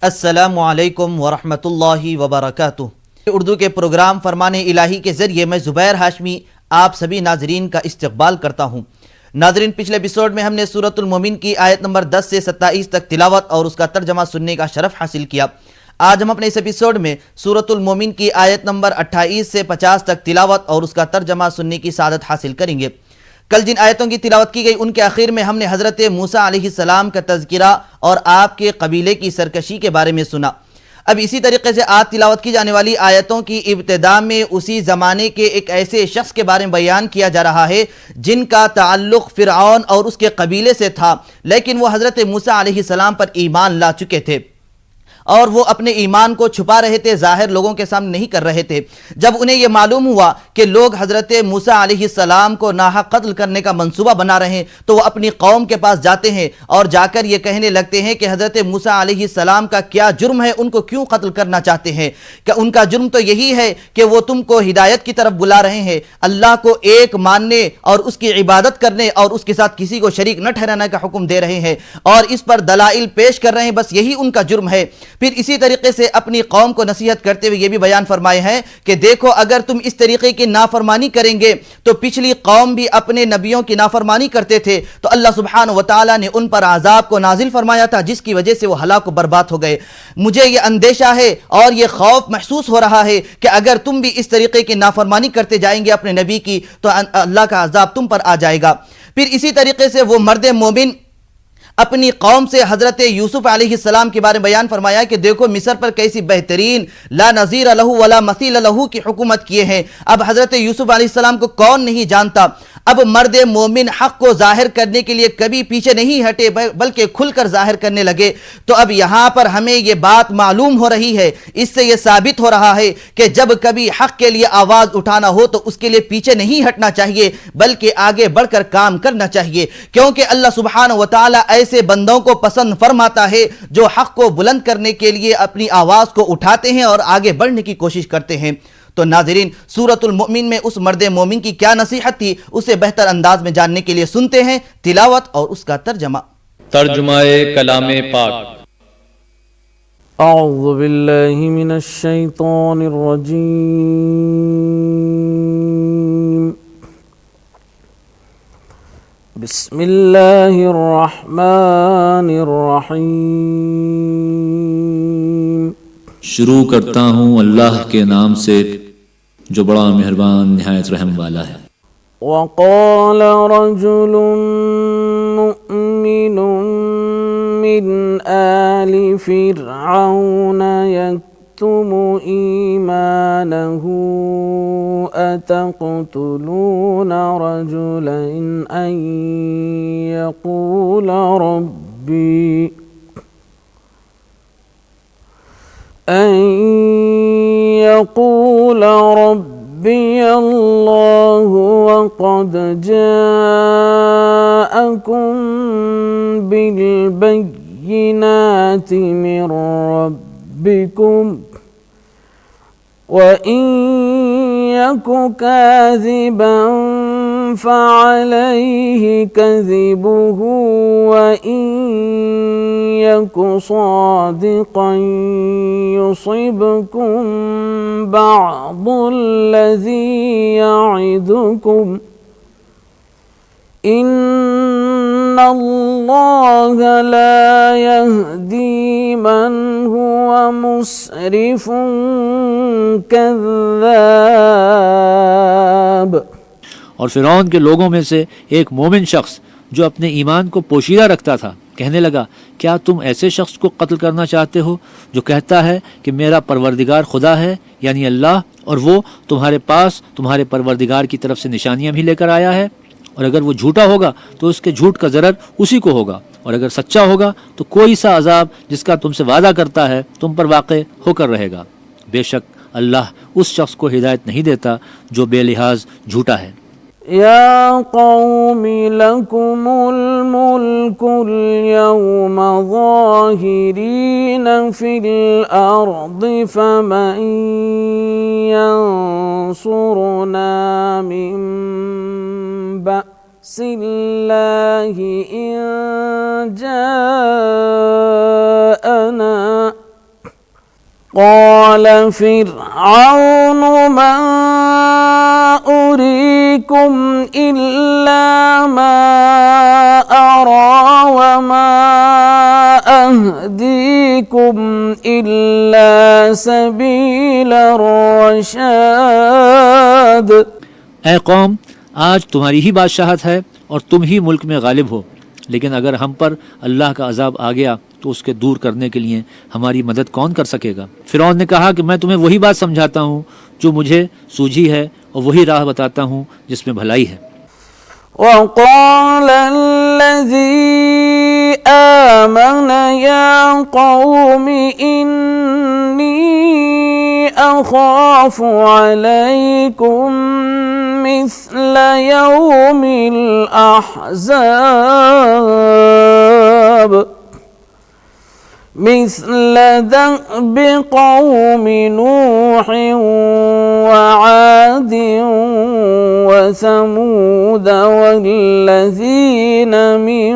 अस्सलामुअलैकुम वरहमतुल्लाहि वबरकातुह। उर्दू के प्रोग्राम फरमान इलाही के ज़रिए मैं ज़ुबैर हाशमी आप सभी नाजरीन का इस्तकबाल करता हूँ। नाजरीन, पिछले एपिसोड में हमने सूरतुल मोमिन की आयत नंबर 10 से 27 तक तिलावत और उसका तर्जमा सुनने का शरफ हासिल किया। आज हम अपने इस एपिसोड में सूरतुल मोमिन की आयत नंबर 28 से 50 तक तिलावत और उसका तर्जमा सुनने की सादत हासिल करेंगे। कल जिन आयतों की तिलावत की गई उनके आखिर में हमने हज़रत मूसा अलैहिस्सलाम का तज़किरा और आपके कबीले की सरकशी के बारे में सुना। अब इसी तरीके से आज तिलावत की जाने वाली आयतों की इब्तिदा में उसी ज़माने के एक ऐसे शख्स के बारे में बयान किया जा रहा है जिनका ताल्लुक़ फ़िरऔन और उसके कबीले से था, लेकिन वो हज़रत मूसा अलैहिस्सलाम पर ईमान ला चुके थे और वो अपने ईमान को छुपा रहे थे, जाहिर लोगों के सामने नहीं कर रहे थे। जब उन्हें यह मालूम हुआ कि लोग हज़रत मूसा अलैहिस्सलाम को नाहक कत्ल करने का मंसूबा बना रहे हैं, तो वो अपनी कौम के पास जाते हैं और जाकर ये कहने लगते हैं कि हज़रत मूसा अलैहिस्सलाम का क्या जुर्म है, उनको क्यों कत्ल करना चाहते हैं। क्या उनका जुर्म तो यही है कि वो तुमको हिदायत की तरफ बुला रहे हैं, अल्लाह को एक मानने और उसकी इबादत करने और उसके साथ किसी को शरीक न ठहराने का हुक्म दे रहे हैं और इस पर दलाइल पेश कर रहे हैं, बस यही उनका जुर्म है। फिर इसी तरीके से अपनी कौम को नसीहत करते हुए यह भी बयान फरमाए हैं कि देखो, अगर तुम इस तरीके की नाफरमानी करेंगे तो पिछली कौम भी अपने नबियों की नाफरमानी करते थे, तो अल्लाह सुब्हानहू व तआला ने उन पर आजाब को नाजिल फरमाया था, जिसकी वजह से वो हलाक बर्बाद हो गए। मुझे यह अंदेशा है और यह खौफ महसूस हो रहा है कि अगर तुम भी इस तरीके की नाफरमानी करते जाएंगे अपने नबी की, तो अल्लाह का अजाब तुम पर आ जाएगा। फिर इसी तरीके से वो मर्द मोमिन अपनी कौम से हज़रत यूसुफ अलैहिस्सलाम के बारे में बयान फरमाया कि देखो मिस्र पर कैसी बेहतरीन ला नज़ीर लहू वला मसील लहू की हुकूमत किए हैं। अब हज़रत यूसुफ अलैहिस्सलाम को कौन नहीं जानता। अब मर्द मोमिन हक़ को जाहिर करने के लिए कभी पीछे नहीं हटे, बल्कि खुलकर जाहिर करने लगे। तो अब यहाँ पर हमें ये बात मालूम हो रही है, इससे ये साबित हो रहा है कि जब कभी हक़ के लिए आवाज़ उठाना हो तो उसके लिए पीछे नहीं हटना चाहिए, बल्कि आगे बढ़कर काम करना चाहिए, क्योंकि अल्लाह सुब्हानहू व तआला ऐसे बंदों को पसंद फरमाता है जो हक़ को बुलंद करने के लिए अपनी आवाज़ को उठाते हैं और आगे बढ़ने की कोशिश करते हैं। तो नाज़रीन, सूरतुल मोमिन में उस मर्द मोमिन की क्या नसीहत थी, उसे बेहतर अंदाज में जानने के लिए सुनते हैं तिलावत और उसका तर्जमा। तर्जुमाए कलामे पाक। अऊज़ु बिल्लाहि मिनश शैतानिर रजीम। बिस्मिल्लाहिर रहमानिर रहीम। शुरू करता हूँ अल्लाह के नाम से जो बड़ा मेहरबान निहायत रहम वाला है। वक़ाल रजुलुन मुअमिनुन मिन आलि फ़िरऔन यक्तुमु ईमानहु अतक़तुलून रजुलन अन यक़ूल रब्बी अल्लाह वक़द जाअकुम बिलबय्यिनाति मिन रब्बिकुम वइन यकु काज़िबन फ़अलैहि कज़िबुहु वइन यकु सादिक़न युसिबकुम बअदुल्लज़ी य'iदुकुम इन्नल्लाह ला यहदी मन हुवा मुस्रिफुन कज़्ज़ाब। और फ़िरौन के लोगों में से एक मोमिन शख्स जो अपने ईमान को पोशीदा रखता था कहने लगा, क्या तुम ऐसे शख्स को कत्ल करना चाहते हो जो कहता है कि मेरा परवरदिगार खुदा है, यानी अल्लाह, और वो तुम्हारे पास तुम्हारे परवरदिगार की तरफ से निशानियां भी लेकर आया है। और अगर वो झूठा होगा तो उसके झूठ का ज़रर उसी को होगा, और अगर सच्चा होगा तो कोई सा अजाब जिसका तुमसे वादा करता है तुम पर वाक़े होकर रहेगा। बेशक अल्लाह उस शख्स को हिदायत नहीं देता जो बेलिहाज झूठा है। या कौमी लकुमुल मुल्कुल यौमा ज़ाहिरीन फिल अर्दि फमन यंसुरुना मिन बअसिल्लाहि इन जाअना قال فرعون ما أريكم إلا ما أرى وما أهديكم إلا سبيل الرشاد। ऐ कौम, आज तुम्हारी ही बादशाहत है और तुम ही मुल्क में गालिब हो, लेकिन अगर हम पर अल्लाह का अजाब आ गया तो उसके दूर करने के लिए हमारी मदद कौन कर सकेगा। फिरौन ने कहा कि मैं तुम्हें वही बात समझाता हूँ जो मुझे सूझी है और वही राह बताता हूँ जिसमें भलाई है। وقال الذي آمن يا قوم إني أخاف عليكم مثل يوم الأحزاب مثل دأب قوم نوح وعاد وثمود والذين من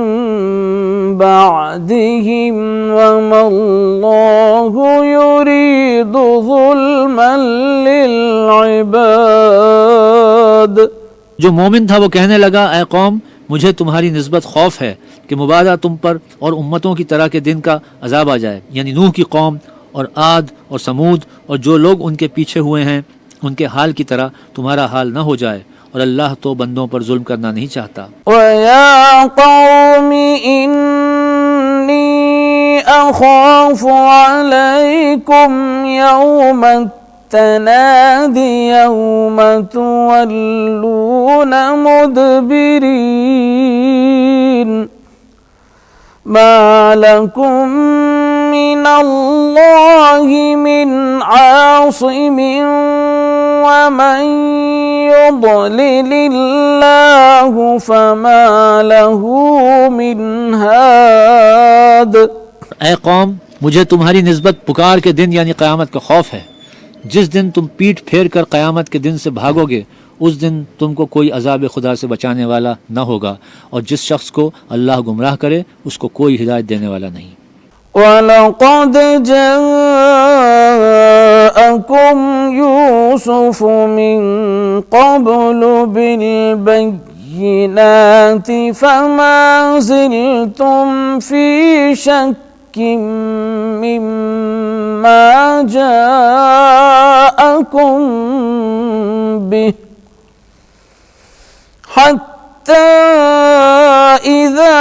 بعدهم وما الله يريد ظلما للعباد। जो मोमिन था वो कहने लगा, ऐ कौम, मुझे तुम्हारी निस्बत खौफ है कि मुबादा तुम पर और उम्मतों की तरह के दिन का अजाब आ जाए, यानी नूह की कौम और आद और समूद और जो लोग उनके पीछे हुए हैं उनके हाल की तरह तुम्हारा हाल न हो जाए, और अल्लाह तो बंदों पर जुल्म करना नहीं चाहता। वया कौम इन्नी अखाफु अलैकुम यौम तनादी यौम तुवल्लून मुदबिरीन मा लकुम मिनल्लाहि मिन आसिमिन वमन युضलिलिल्लाहु फमा लहू मिन हाद। ऐ कौम, मुझे तुम्हारी निस्बत पुकार के दिन यानी क़यामत का खौफ है। जिस दिन तुम पीठ फेर कर क़यामत के दिन से भागोगे उस दिन तुमको कोई अज़ाब खुदा से बचाने वाला न होगा, और जिस शख्स को अल्लाह गुमराह करे उसको कोई हिदायत देने वाला नहीं। वलक़द जाअकुम यूसुफ मिन क़ब्लु बिलबय्यिनाति फमा ज़िलतुम फ़ी शक्किन मिम्मा जाअकुम बिहि हत्ता इज़ा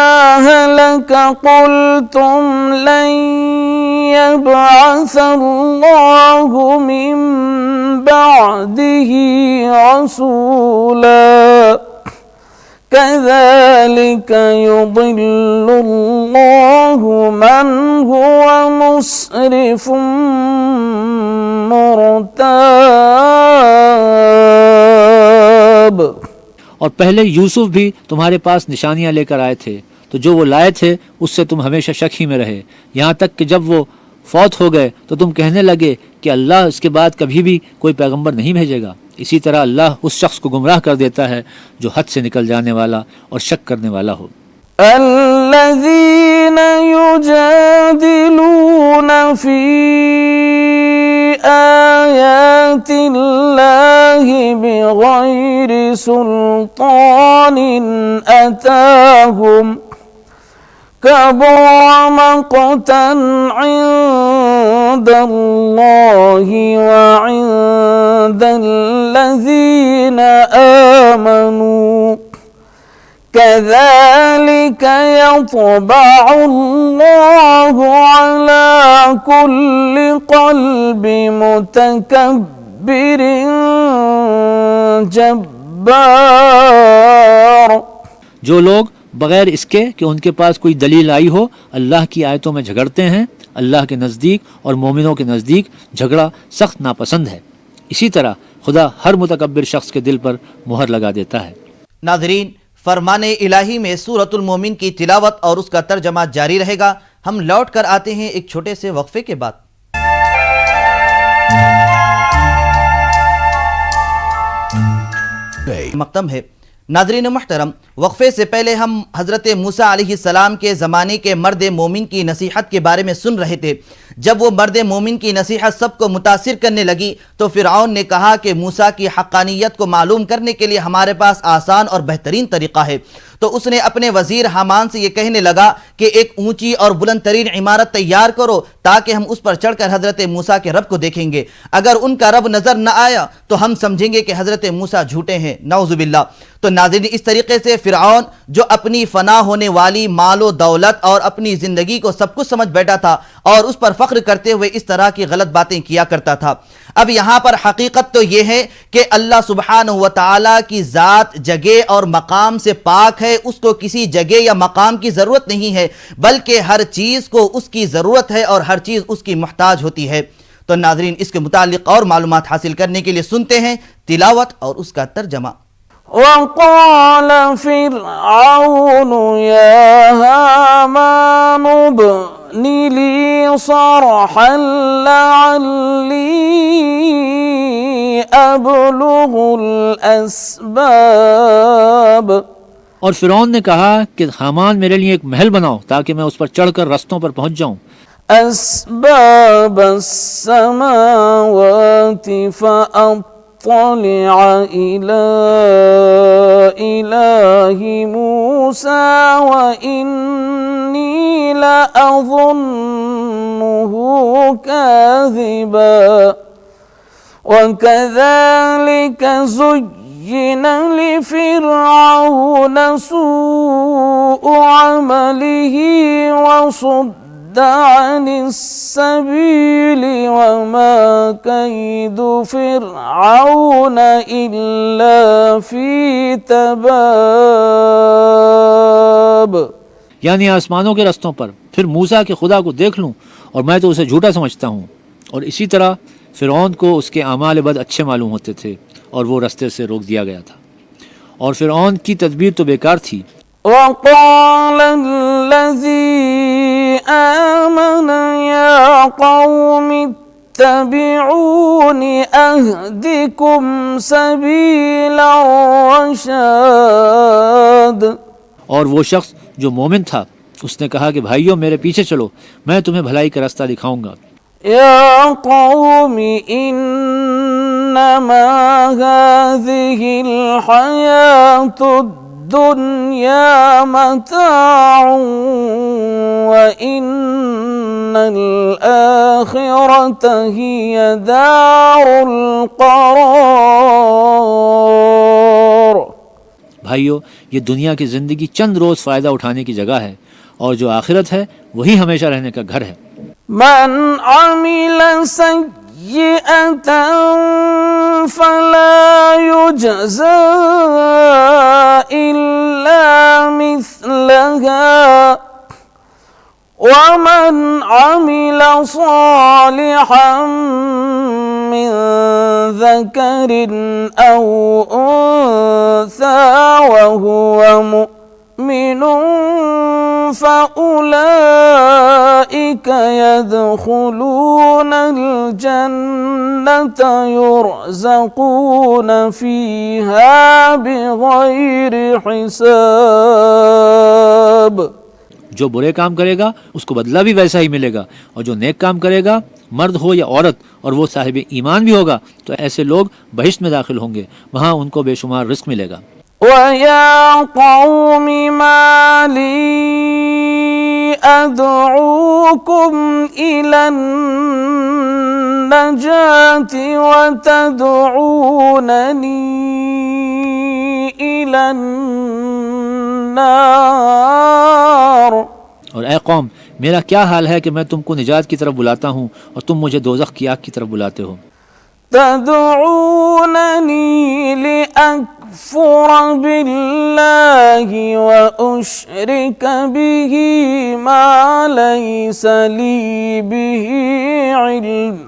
हलक क़ुल्तुम लन यब्असल्लाहु मिन बअदिही रसूला कज़ालिक युदिल्लुल्लाहु मन हुवा मुस्रिफुम मुर्ताब। और पहले यूसुफ भी तुम्हारे पास निशानियां लेकर आए थे, तो जो वो लाए थे उससे तुम हमेशा शक ही में रहे, यहाँ तक कि जब वो फौत हो गए तो तुम कहने लगे कि अल्लाह इसके बाद कभी भी कोई पैगंबर नहीं भेजेगा। इसी तरह अल्लाह उस शख्स को गुमराह कर देता है जो हद से निकल जाने वाला और शक करने वाला हो। الذين يجادلون في آيات الله بغير سلطان أتاهم كبر مقتا عند الله وعند الذين آمنوا كذلك يطبع الله على كل قلب متكبر جبار। जो लोग बगैर इसके कि उनके पास कोई दलील आई हो अल्लाह की आयतों में झगड़ते हैं, अल्लाह के नज़दीक और मोमिनों के नज़दीक झगड़ा सख्त नापसंद है। इसी तरह खुदा हर मुतकब्बिर शख्स के दिल पर मुहर लगा देता है। नाज़रीन, फरमाने इलाही में सूरतुल मोमिन की तिलावत और उसका तर्जमा जारी रहेगा। हम लौट कर आते हैं एक छोटे से वक्फे के बाद। मकतम है नाज़रीन मुहतरम, वक्फे से पहले हम हज़रत मूसा अलैहिस्सलाम के ज़माने के मर्द मोमिन की नसीहत के बारे में सुन रहे थे। जब वो मर्द मोमिन की नसीहत सबको मुतासिर करने लगी तो फ़िरऔन ने कहा कि मूसा की हक़ानियत को मालूम करने के लिए हमारे पास आसान और बेहतरीन तरीक़ा है। तो उसने अपने वज़ीर हामान से ये कहने लगा कि एक ऊंची और बुलंद तरीन इमारत तैयार करो ताकि हम उस पर चढ़कर हज़रत मूसा के रब को देखेंगे। अगर उनका रब नज़र न आया तो हम समझेंगे कि हज़रत मूसा झूठे हैं, नऊज़ुबिल्लाह। तो नाज़रीन, इस तरीके से फ़िरऔन जो अपनी फ़ना होने वाली मालो दौलत और अपनी ज़िंदगी को सब कुछ समझ बैठा था और उस पर फ़ख्र करते हुए इस तरह की गलत बातें किया करता था। अब यहाँ पर हकीकत तो ये है कि अल्लाह सुब्हानहू व तआला की ज़ात जगह और मकाम से पाक है, उसको किसी जगह या मकाम की ज़रूरत नहीं है, बल्कि हर चीज़ को उसकी ज़रूरत है और हर चीज़ उसकी मुहताज होती है। तो नाज़रीन, इसके मुतालिक और मालूमात हासिल करने के लिए सुनते हैं तिलावत और उसका तर्जमा। वक़ाल फ़िरऔन या हामान इब्नि ली सरहन लअल्ली अब्लुगुल अस्बाब। और फ़िरौन ने कहा कि हामान मेरे लिए एक महल बनाओ ताकि मैं उस पर चढ़कर रस्तों पर पहुंच जाऊं। अस्बाब अस्समावाति फ़अत्तलिअ इला इलाहि मूसा व इन्नी लअज़ुन्नुहु काज़िबा वकज़ालिक ज़ुय्यिन लिफ़िरऔन सूअ अमलिहि वसुद्द अनिस्सबील वमा कैदु फ़िरऔन इल्ला फ़ी तबाब। यानी आसमानों के रस्तों पर फिर मूसा के खुदा को देख लूं और मैं तो उसे झूठा समझता हूँ। और इसी तरह फ़िरौन को उसके आमाल बद अच्छे मालूम होते थे और वो रस्ते से रोक दिया गया था और फ़िरौन की तदबीर तो बेकार थी। वक़ाल अल्लज़ी आमन या क़ौमि इत्तबिऊनि अहदिकुम सबीला रशाद। और वो शख्स जो मोमिन था उसने कहा कि भाइयों मेरे पीछे चलो, मैं तुम्हें भलाई का रास्ता दिखाऊंगा। या क़ौमि इन्नमा हाज़िहिल हयातुद दुनिया मताउन व इन्नल आखिरत हिय दारुल क़रार। भाइयों, ये दुनिया की ज़िंदगी चंद रोज़ फ़ायदा उठाने की जगह है और जो आखिरत है वही हमेशा रहने का घर है। मन अमिल सय्यअतन फला युजज़ा इल्ला मिस्लहा वमन अमिल सालिहन मिन ज़करिन औ उन्सा वहुवा मुमिनुन फ़उलाइक यदखुलूनल जन्नत युरज़क़ून फ़ीहा बिग़ैरि हिसाब। जो बुरे काम करेगा उसको बदला भी वैसा ही मिलेगा और जो नेक काम करेगा, मर्द हो या औरत, और वो साहिब ईमान भी होगा, तो ऐसे लोग बहिश्त में दाखिल होंगे, वहाँ उनको बेशुमार रिस्क मिलेगा। वया क़ौमि मा ली अदऊकुम इलन नजाति व तदऊननी इलन नार। और ए कौम, मेरा क्या हाल है कि मैं तुमको निजात की तरफ बुलाता हूँ और तुम मुझे दोज़ख की आग की तरफ बुलाते हो। तदऊननी लिअकफुर बिल्लाहि व उश्रिक बिही मा लैस ली बिही इल्म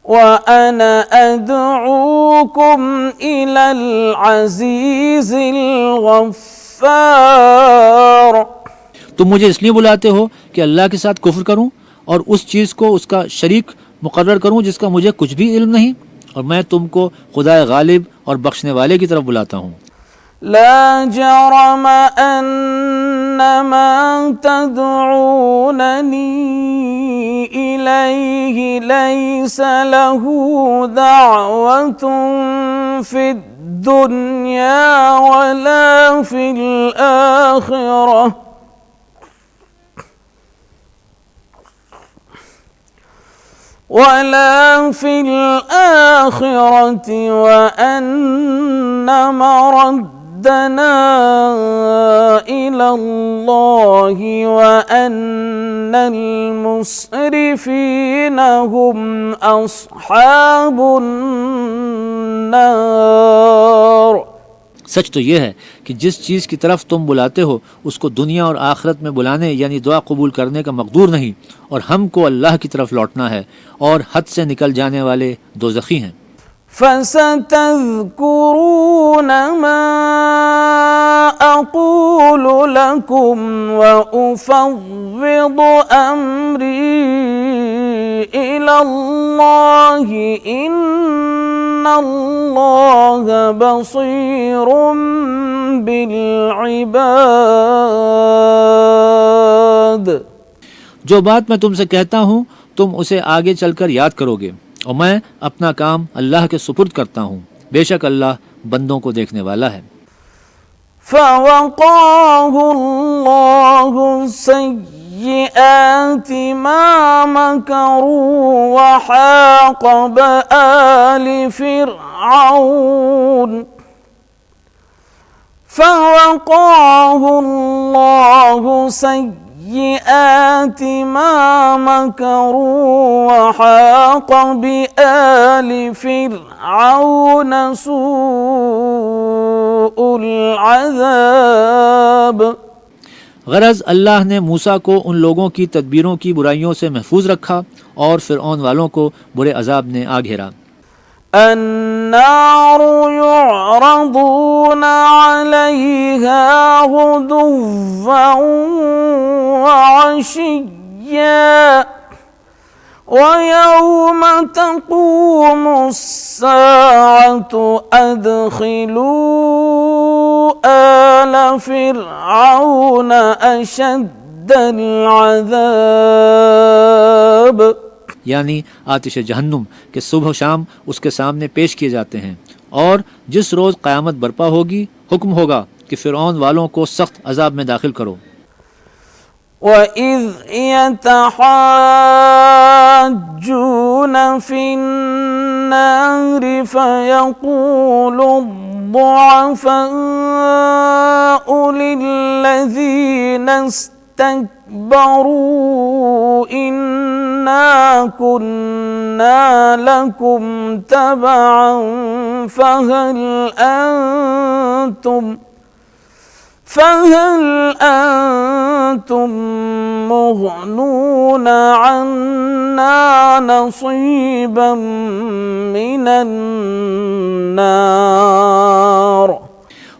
व अना अदऊकुम इलल अज़ीज़िल गफ़्फ़ार। तुम मुझे इसलिए बुलाते हो कि अल्लाह के साथ कुफ्र करूं और उस चीज़ को उसका शरीक मुकर्रर करूं जिसका मुझे कुछ भी इल्म नहीं, और मैं तुमको खुदा गालिब और बख्शने वाले की तरफ बुलाता हूँ। لا جرم أن ما تدعونني إليه ليس له دعوة في الدنيا ولا في الآخرة وأن مردنا إلى الله وأن المسرفين هم أصحاب النار। सच तो यह है कि जिस चीज़ की तरफ तुम बुलाते हो उसको दुनिया और आखिरत में बुलाने यानी दुआ कबूल करने का मकदूर नहीं, और हमको अल्लाह की तरफ लौटना है, और हद से निकल जाने वाले दोज़खी हैं। فستذكرون ما أقول لكم وأفوض أمري إلى الله إن الله بصير بالعباد। जो बात मैं तुमसे कहता हूँ तुम उसे आगे चलकर याद करोगे, और मैं अपना काम अल्लाह के सुपुर्द करता हूँ, बेशक अल्लाह बंदों को देखने वाला है। فوقاه الله سيئات ما مكروا وحاق بآل فرعون فوقاه الله سيئات ما مكروا وحاق بآل فرعون سوء العذاب। गरज अल्लाह ने मूसा को उन लोगों की तदबीरों की बुराइयों से महफूज रखा और फिरऔन वालों को बुरे अजाब ने आ घेरा। النار يعرضون عليها غدوا وعشيا ويوم تقوم الساعة أدخلوا آل فرعون أشد العذاب। यानी आतिश जहन्नुम के सुबह शाम उसके सामने पेश किए जाते हैं, और जिस रोज़ क़यामत बर्पा होगी हुक्म होगा कि फ़िरऔन वालों को सख्त अजाब में दाखिल करो। وَإِذْ يَتَحَاجُّونَ فِي النَّارِ فَيَقُولُ الضُّعَفَاءُ لِلَّذِينَ اسْتَكْبَرُوا إِنَّا كُنَّا لَكُمْ تَبَعًا فهل أنتم مغنون عنا نصيبا من النار।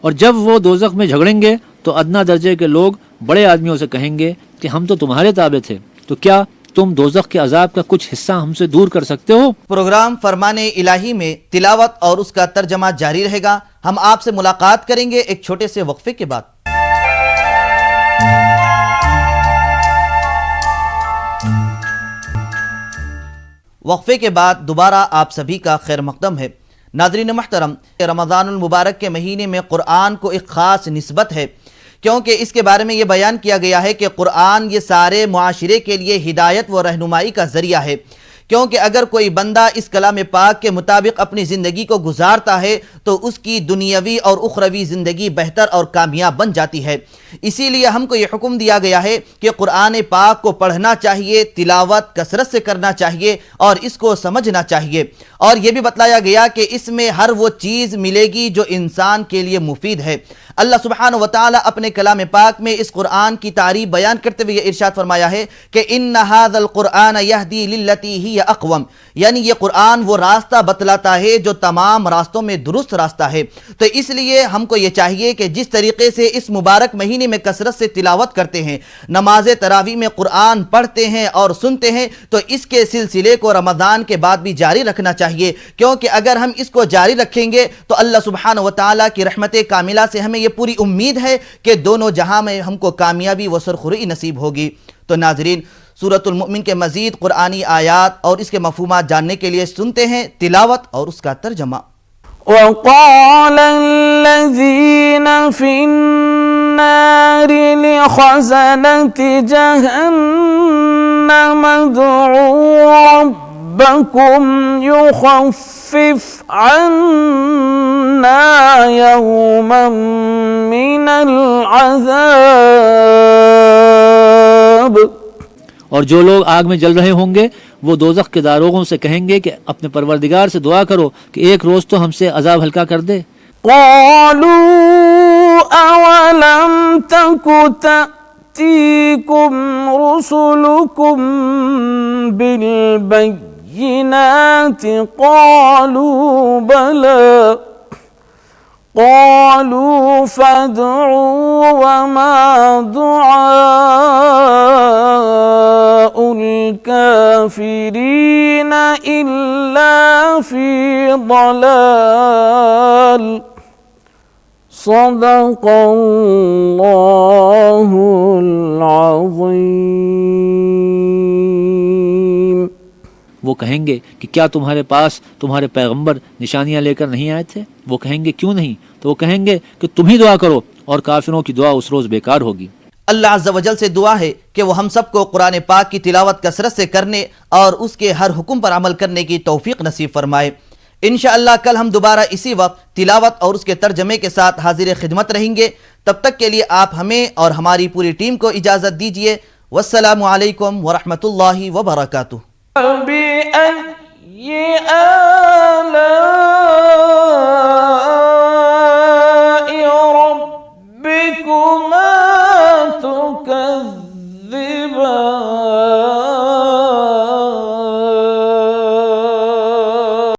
और जब वो दोज़ख में झगड़ेंगे तो अदना दर्जे के लोग बड़े आदमियों से कहेंगे कि हम तो तुम्हारे ताबे थे, तो क्या तुम दोज़ख के अजाब का कुछ हिस्सा हमसे दूर कर सकते हो। प्रोग्राम फरमाने इलाही में तिलावत और उसका तर्जमा जारी रहेगा। हम आपसे मुलाकात करेंगे एक छोटे से वक्फे के बाद। वक्फे के बाद दोबारा आप सभी का खैर मकदम है। नाज़रीन महतरम, रमज़ानुल मुबारक के महीने में क़ुरआन को एक ख़ास निस्बत है, क्योंकि इसके बारे में ये बयान किया गया है कि क़ुरआन ये सारे मुआशरे के लिए हिदायत व रहनुमाई का ज़रिया है, क्योंकि अगर कोई बंदा इस कलाम पाक के मुताबिक अपनी ज़िंदगी को गुजारता है तो उसकी दुनियावी और उखरवी ज़िंदगी बेहतर और कामयाब बन जाती है। इसीलिए हमको ये हुक्म दिया गया है कि क़ुरआन पाक को पढ़ना चाहिए, तिलावत कसरत से करना चाहिए और इसको समझना चाहिए। और ये भी बतलाया गया कि इसमें हर वो चीज़ मिलेगी जो इंसान के लिए मुफीद है। अल्लाह सुब्हानहु व तआला अपने कलाम पाक में इस कुरान की तारीफ बयान करते हुए इरशाद फरमाया है कि इन्ना हाज़ल कुरआन यहदी लिल्लती ही हिय अक़वम, यानी ये कुरान वो रास्ता बतलाता है जो तमाम रास्तों में दुरुस्त रास्ता है। तो इसलिए हमको ये चाहिए कि जिस तरीके से इस मुबारक महीने में कसरत से तिलावत करते हैं, नमाज तरावी में कुरान पढ़ते हैं और सुनते हैं, तो इसके सिलसिले को रमज़ान के बाद भी जारी रखना चाहिए, क्योंकि अगर हम इसको जारी रखेंगे तो अल्लाह सुब्हानहू व तआला की रहमत कामिला से हमें ये पूरी उम्मीद है कि दोनों जहां में हमको कामयाबी व सरखुरी नसीब होगी। तो नाज़रीन, सूरतुल मुमिन के मज़ीद कुरानी आयात और इसके मफ़हूमात जानने के लिए सुनते हैं तिलावत और उसका तर्जमा। वक़ाल अल्लज़ीन फ़िन्नारि लिख़ज़नति जहन्नम उदዑ रब्बकुम युख़फ़िफ़ अन्ना यौमन मिनल अज़ाब। और जो लोग आग में जल रहे होंगे वो दोज़ख के दारोगों से कहेंगे कि अपने परवरदिगार से दुआ करो कि एक रोज़ तो हमसे अजाब हल्का कर दे। क़ालू अवलम तकु तअतीकुम रुसुलुकुम बिलबय्यिनाति क़ालू बला क़ालू फ़दዑ वमा दुआउल काफ़िरीन इल्ला फ़ी ضलाल। सदक़ल्लाहुल अज़ीम। वो कहेंगे कि क्या तुम्हारे पास तुम्हारे पैगंबर निशानियां लेकर नहीं आए थे? वो कहेंगे क्यों नहीं? तो वो कहेंगे कि तुम ही दुआ करो और काफिरों की दुआ उस रोज़ बेकार होगी। अल्लाह अज़्ज़ व जल से दुआ है कि वो हम सबको कुरान पाक की तिलावत कसरत से करने और उसके हर हुक्म पर अमल करने की तौफीक नसीब फरमाए। इंशाअल्लाह कल हम दोबारा इसी वक्त तिलावत और उसके तर्जमे के साथ हाजिर खिदमत रहेंगे। तब तक के लिए आप हमें और हमारी पूरी टीम को इजाज़त दीजिए। वस्सलामु अलैकुम व रहमतुल्लाहि व बरकातुहू। बिअय्यि आलाइ रब्बिकुमा तुकज़्ज़िबान।